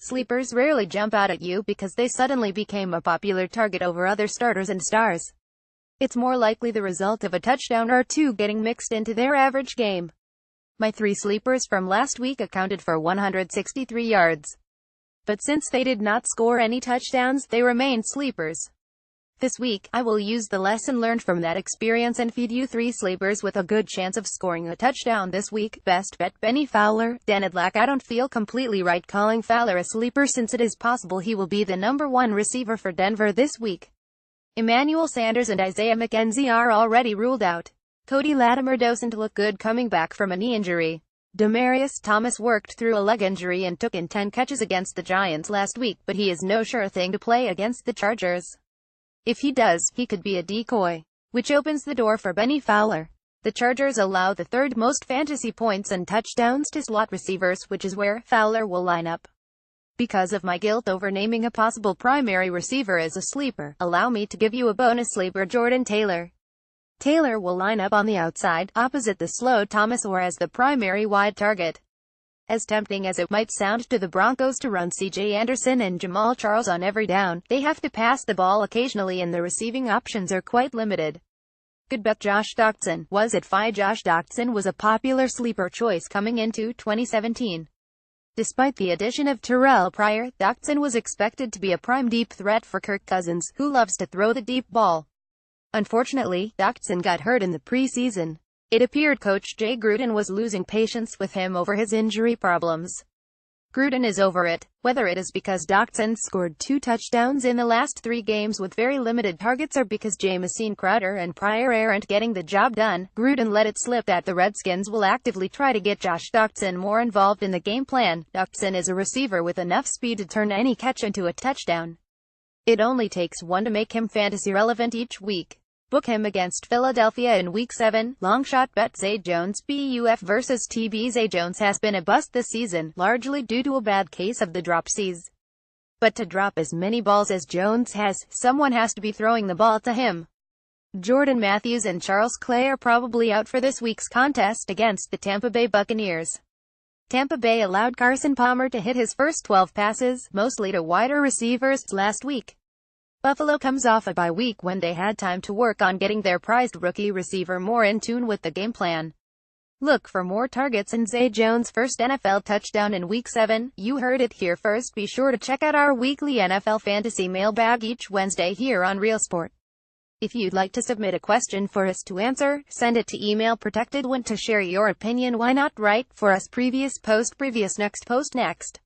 Sleepers rarely jump out at you because they suddenly became a popular target over other starters and stars. It's more likely the result of a touchdown or two getting mixed into their average game. My 3 sleepers from last week accounted for 163 yards. But since they did not score any touchdowns, they remain sleepers. This week, I will use the lesson learned from that experience and feed you 3 sleepers with a good chance of scoring a touchdown this week. Best bet Bennie Fowler, Dan Adlack. I don't feel completely right calling Fowler a sleeper since it is possible he will be the #1 receiver for Denver this week. Emmanuel Sanders and Isaiah McKenzie are already ruled out. Cody Latimer doesn't look good coming back from a knee injury. Demaryius Thomas worked through a leg injury and took in 10 catches against the Giants last week, but he is no sure thing to play against the Chargers. If he does, he could be a decoy, which opens the door for Bennie Fowler. The Chargers allow the 3rd most fantasy points and touchdowns to slot receivers, which is where Fowler will line up. Because of my guilt over naming a possible primary receiver as a sleeper, allow me to give you a bonus sleeper: Jordan Taylor. Taylor will line up on the outside, opposite the slow Thomas, or as the primary wide target. As tempting as it might sound to the Broncos to run C.J. Anderson and Jamal Charles on every down, they have to pass the ball occasionally and the receiving options are quite limited. Good bet Josh Doctson. Was it FI? Josh Doctson was a popular sleeper choice coming into 2017. Despite the addition of Terrell Pryor, Doctson was expected to be a prime deep threat for Kirk Cousins, who loves to throw the deep ball. Unfortunately, Doctson got hurt in the preseason. It appeared Coach Jay Gruden was losing patience with him over his injury problems. Gruden is over it, whether it is because Doctson scored 2 touchdowns in the last 3 games with very limited targets or because Jamison Crowder and Pryor aren't getting the job done. Gruden let it slip that the Redskins will actively try to get Josh Doctson more involved in the game plan. Doctson is a receiver with enough speed to turn any catch into a touchdown. It only takes one to make him fantasy relevant each week. Book him against Philadelphia in Week 7. Long shot bet Zay Jones BUF versus TB. Zay Jones has been a bust this season, largely due to a bad case of the dropsies. But to drop as many balls as Jones has, someone has to be throwing the ball to him. Jordan Matthews and Charles Clay are probably out for this week's contest against the Tampa Bay Buccaneers. Tampa Bay allowed Carson Palmer to hit his first 12 passes, mostly to wider receivers, last week. Buffalo comes off a bye week when they had time to work on getting their prized rookie receiver more in tune with the game plan. Look for more targets in Zay Jones' first NFL touchdown in Week 7. You heard it here first. Be sure to check out our weekly NFL fantasy mailbag each Wednesday here on Real Sport. If you'd like to submit a question for us to answer, send it to email protected. Want to share your opinion? Why not write for us? Previous post, next post, next.